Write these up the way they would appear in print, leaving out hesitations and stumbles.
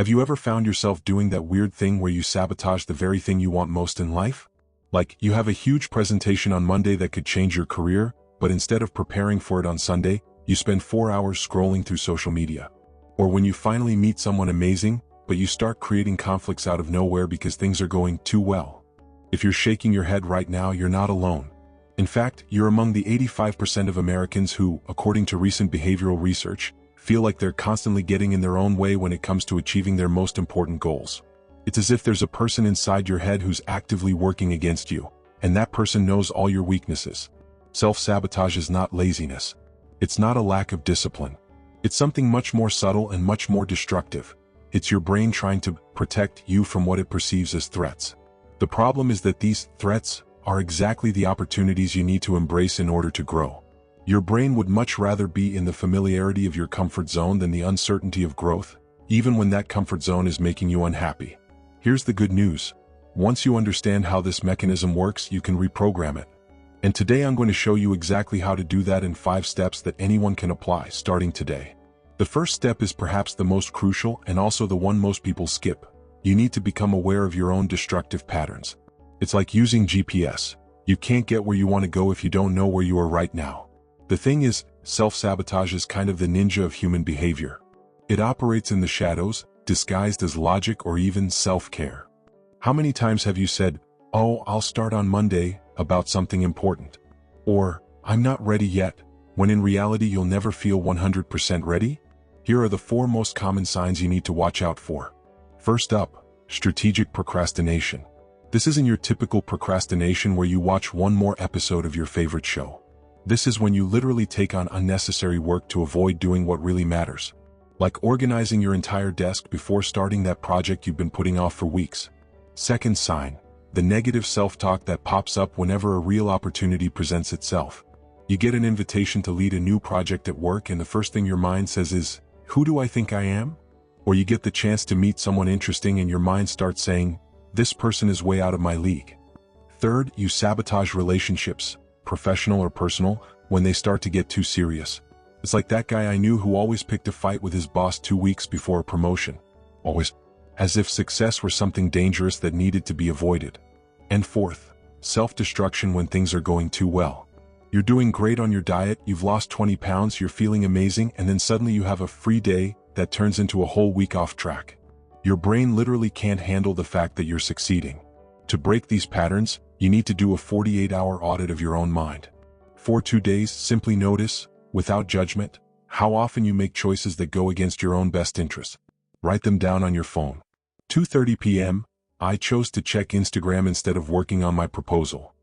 Have you ever found yourself doing that weird thing where you sabotage the very thing you want most in life? Like, you have a huge presentation on Monday that could change your career, but instead of preparing for it on Sunday, you spend 4 hours scrolling through social media. Or when you finally meet someone amazing, but you start creating conflicts out of nowhere because things are going too well. If you're shaking your head right now, you're not alone. In fact, you're among the 85% of Americans who, according to recent behavioral research, feel like they're constantly getting in their own way when it comes to achieving their most important goals. It's as if there's a person inside your head who's actively working against you, and that person knows all your weaknesses. Self-sabotage is not laziness. It's not a lack of discipline. It's something much more subtle and much more destructive. It's your brain trying to protect you from what it perceives as threats. The problem is that these threats are exactly the opportunities you need to embrace in order to grow. Your brain would much rather be in the familiarity of your comfort zone than the uncertainty of growth, even when that comfort zone is making you unhappy. Here's the good news. Once you understand how this mechanism works, you can reprogram it. And today I'm going to show you exactly how to do that in 5 steps that anyone can apply starting today. The first step is perhaps the most crucial and also the one most people skip. You need to become aware of your own destructive patterns. It's like using GPS. You can't get where you want to go if you don't know where you are right now. The thing is, self-sabotage is kind of the ninja of human behavior. It operates in the shadows, disguised as logic or even self-care. How many times have you said, "Oh, I'll start on Monday," about something important? Or, "I'm not ready yet," when in reality you'll never feel 100% ready? Here are the 4 most common signs you need to watch out for. First up, strategic procrastination. This isn't your typical procrastination where you watch one more episode of your favorite show. This is when you literally take on unnecessary work to avoid doing what really matters. Like organizing your entire desk before starting that project you've been putting off for weeks. Second sign, the negative self-talk that pops up whenever a real opportunity presents itself. You get an invitation to lead a new project at work and the first thing your mind says is, "Who do I think I am?" Or you get the chance to meet someone interesting and your mind starts saying, "This person is way out of my league." Third, you sabotage relationships, professional or personal, when they start to get too serious. It's like that guy I knew who always picked a fight with his boss 2 weeks before a promotion. Always. As if success were something dangerous that needed to be avoided. And fourth, self-destruction when things are going too well. You're doing great on your diet, you've lost 20 pounds, you're feeling amazing, and then suddenly you have a free day that turns into a whole week off track. Your brain literally can't handle the fact that you're succeeding. To break these patterns, you need to do a 48-hour audit of your own mind. For 2 days, simply notice, without judgment, how often you make choices that go against your own best interests. Write them down on your phone. 2:30 p.m., I chose to check Instagram instead of working on my proposal.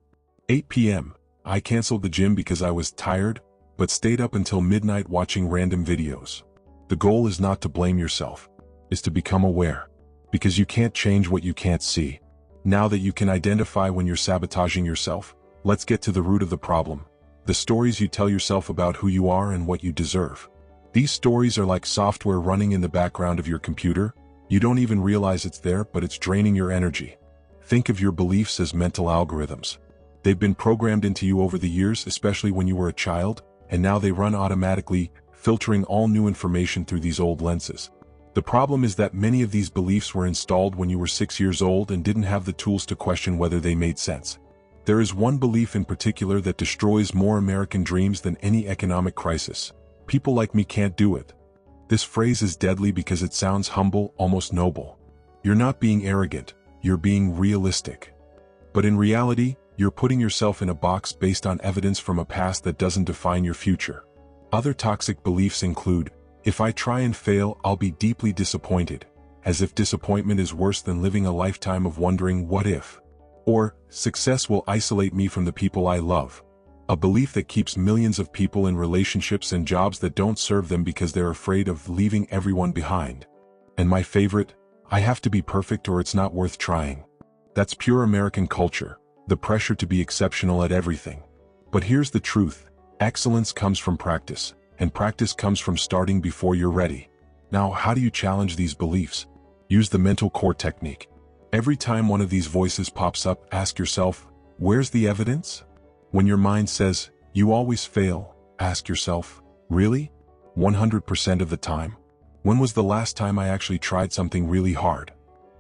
8 p.m., I canceled the gym because I was tired, but stayed up until midnight watching random videos. The goal is not to blame yourself, is to become aware. Because you can't change what you can't see. Now that you can identify when you're sabotaging yourself, let's get to the root of the problem. The stories you tell yourself about who you are and what you deserve. These stories are like software running in the background of your computer. You don't even realize it's there, but it's draining your energy. Think of your beliefs as mental algorithms. They've been programmed into you over the years, especially when you were a child, and now they run automatically, filtering all new information through these old lenses. The problem is that many of these beliefs were installed when you were 6 years old and didn't have the tools to question whether they made sense. There is one belief in particular that destroys more American dreams than any economic crisis. People like me can't do it. This phrase is deadly because it sounds humble, almost noble. You're not being arrogant, you're being realistic. But in reality, you're putting yourself in a box based on evidence from a past that doesn't define your future. Other toxic beliefs include, if I try and fail, I'll be deeply disappointed, as if disappointment is worse than living a lifetime of wondering what if. Or, success will isolate me from the people I love. A belief that keeps millions of people in relationships and jobs that don't serve them because they're afraid of leaving everyone behind. And my favorite, I have to be perfect or it's not worth trying. That's pure American culture, the pressure to be exceptional at everything. But here's the truth, excellence comes from practice, and practice comes from starting before you're ready. Now, how do you challenge these beliefs? Use the mental core technique. Every time one of these voices pops up, ask yourself, where's the evidence? When your mind says, you always fail, ask yourself, really? 100% of the time? When was the last time I actually tried something really hard?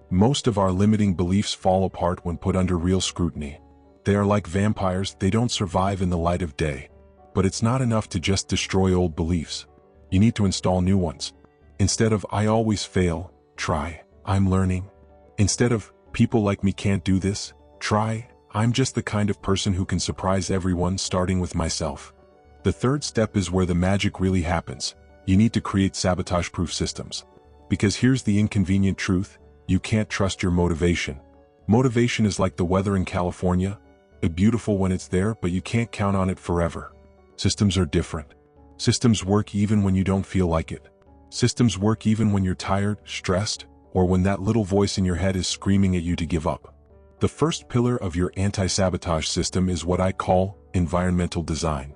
Most of our limiting beliefs fall apart when put under real scrutiny. They are like vampires, they don't survive in the light of day. But it's not enough to just destroy old beliefs. You need to install new ones. Instead of "I always fail," try "I'm learning." Instead of "People like me can't do this," try "I'm just the kind of person who can surprise everyone, starting with myself." The third step is where the magic really happens. You need to create sabotage-proof systems. Because here's the inconvenient truth: you can't trust your motivation. Motivation is like the weather in California. It's beautiful when it's there, but you can't count on it forever. Systems are different. Systems work even when you don't feel like it. Systems work even when you're tired, stressed, or when that little voice in your head is screaming at you to give up. The first pillar of your anti-sabotage system is what I call environmental design.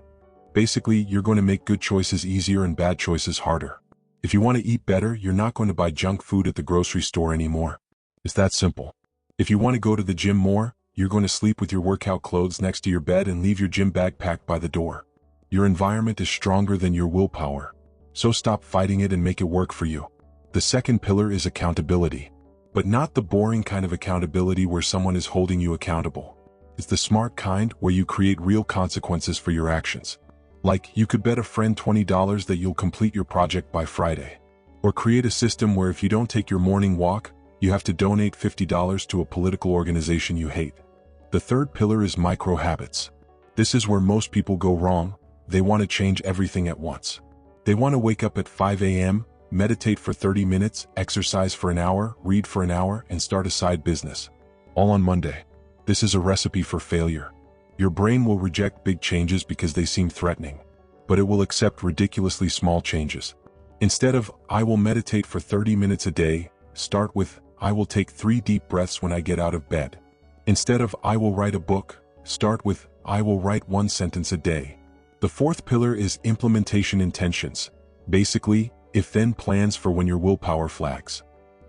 Basically, you're going to make good choices easier and bad choices harder. If you want to eat better, you're not going to buy junk food at the grocery store anymore. It's that simple. If you want to go to the gym more, you're going to sleep with your workout clothes next to your bed and leave your gym bag packed by the door. Your environment is stronger than your willpower. So stop fighting it and make it work for you. The second pillar is accountability. But not the boring kind of accountability where someone is holding you accountable. It's the smart kind where you create real consequences for your actions. Like, you could bet a friend $20 that you'll complete your project by Friday. Or create a system where if you don't take your morning walk, you have to donate $50 to a political organization you hate. The third pillar is micro habits. This is where most people go wrong. They want to change everything at once. They want to wake up at 5 a.m., meditate for 30 minutes, exercise for an hour, read for an hour, and start a side business. All on Monday. This is a recipe for failure. Your brain will reject big changes because they seem threatening, but it will accept ridiculously small changes. Instead of "I will meditate for 30 minutes a day," start with "I will take 3 deep breaths when I get out of bed." Instead of "I will write a book," start with "I will write 1 sentence a day." The fourth pillar is implementation intentions. Basically, if-then plans for when your willpower flags.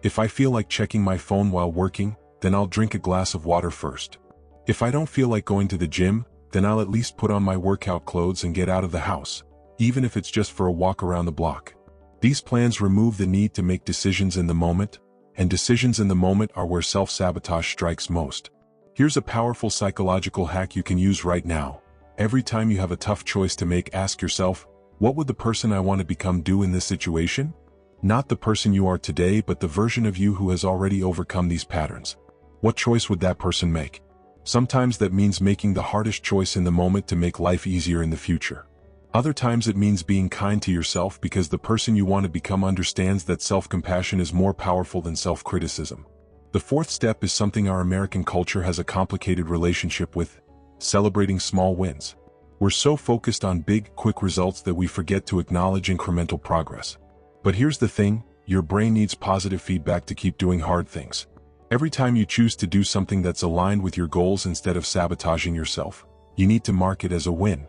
If I feel like checking my phone while working, then I'll drink a glass of water first. If I don't feel like going to the gym, then I'll at least put on my workout clothes and get out of the house, even if it's just for a walk around the block. These plans remove the need to make decisions in the moment, and decisions in the moment are where self-sabotage strikes most. Here's a powerful psychological hack you can use right now. Every time you have a tough choice to make, ask yourself, what would the person I want to become do in this situation? Not the person you are today, but the version of you who has already overcome these patterns. What choice would that person make? Sometimes that means making the hardest choice in the moment to make life easier in the future. Other times it means being kind to yourself because the person you want to become understands that self-compassion is more powerful than self-criticism. The fourth step is something our American culture has a complicated relationship with: celebrating small wins. We're so focused on big, quick results that we forget to acknowledge incremental progress. But here's the thing, your brain needs positive feedback to keep doing hard things. Every time you choose to do something that's aligned with your goals instead of sabotaging yourself, you need to mark it as a win.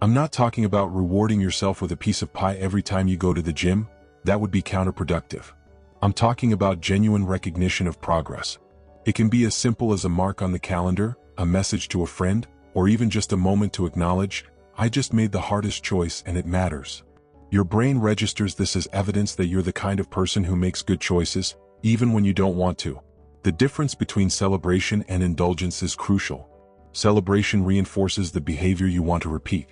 I'm not talking about rewarding yourself with a piece of pie every time you go to the gym. That would be counterproductive. I'm talking about genuine recognition of progress. It can be as simple as a mark on the calendar, a message to a friend, or even just a moment to acknowledge, "I just made the hardest choice and it matters." Your brain registers this as evidence that you're the kind of person who makes good choices, even when you don't want to. The difference between celebration and indulgence is crucial. Celebration reinforces the behavior you want to repeat.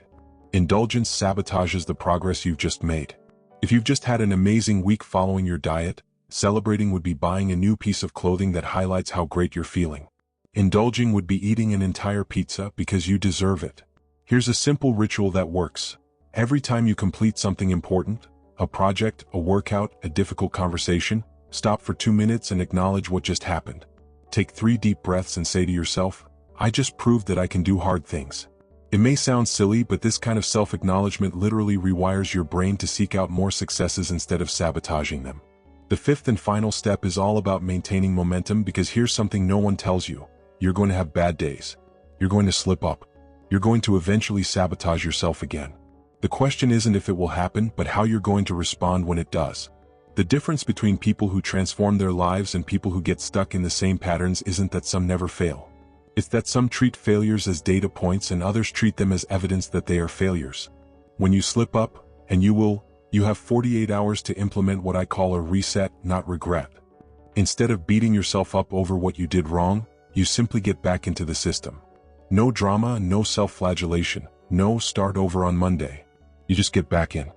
Indulgence sabotages the progress you've just made. If you've just had an amazing week following your diet, celebrating would be buying a new piece of clothing that highlights how great you're feeling. Indulging would be eating an entire pizza because you deserve it. Here's a simple ritual that works. Every time you complete something important, a project, a workout, a difficult conversation, stop for 2 minutes and acknowledge what just happened. Take 3 deep breaths and say to yourself, "I just proved that I can do hard things." It may sound silly, but this kind of self-acknowledgement literally rewires your brain to seek out more successes instead of sabotaging them. The fifth and final step is all about maintaining momentum, because here's something no one tells you. You're going to have bad days. You're going to slip up. You're going to eventually sabotage yourself again. The question isn't if it will happen, but how you're going to respond when it does. The difference between people who transform their lives and people who get stuck in the same patterns isn't that some never fail. It's that some treat failures as data points and others treat them as evidence that they are failures. When you slip up, and you will, You have 48 hours to implement what I call a reset, not regret. Instead of beating yourself up over what you did wrong, you simply get back into the system. No drama, no self-flagellation, no start over on Monday. You just get back in.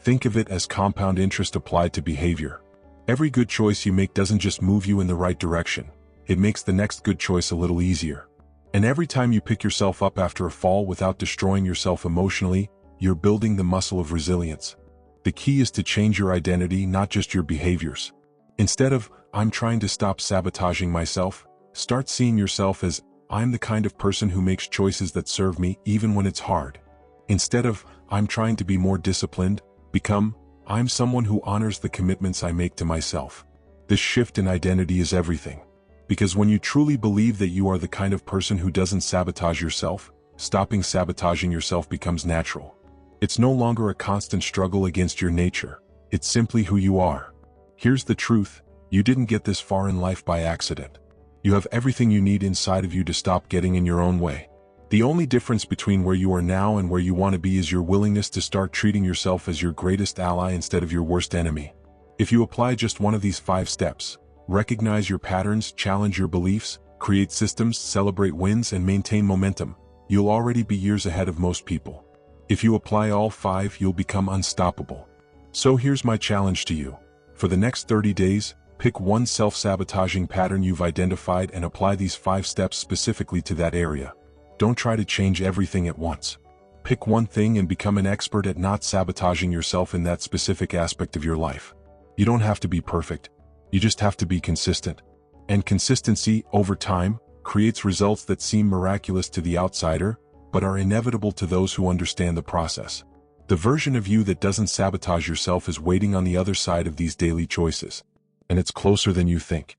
Think of it as compound interest applied to behavior. Every good choice you make doesn't just move you in the right direction, it makes the next good choice a little easier. And every time you pick yourself up after a fall without destroying yourself emotionally, you're building the muscle of resilience. The key is to change your identity, not just your behaviors. Instead of, I'm trying to stop sabotaging myself, start seeing yourself as, I'm the kind of person who makes choices that serve me even when it's hard. Instead of, I'm trying to be more disciplined, become, I'm someone who honors the commitments I make to myself. This shift in identity is everything. Because when you truly believe that you are the kind of person who doesn't sabotage yourself, stopping sabotaging yourself becomes natural. It's no longer a constant struggle against your nature. It's simply who you are. Here's the truth, you didn't get this far in life by accident. You have everything you need inside of you to stop getting in your own way. The only difference between where you are now and where you want to be is your willingness to start treating yourself as your greatest ally instead of your worst enemy. If you apply just one of these 5 steps, recognize your patterns, challenge your beliefs, create systems, celebrate wins, and maintain momentum, you'll already be years ahead of most people. If you apply all 5, you'll become unstoppable. So here's my challenge to you. For the next 30 days, pick one self-sabotaging pattern you've identified and apply these 5 steps specifically to that area. Don't try to change everything at once. Pick one thing and become an expert at not sabotaging yourself in that specific aspect of your life. You don't have to be perfect. You just have to be consistent. And consistency, over time, creates results that seem miraculous to the outsider, but are inevitable to those who understand the process. The version of you that doesn't sabotage yourself is waiting on the other side of these daily choices. And it's closer than you think.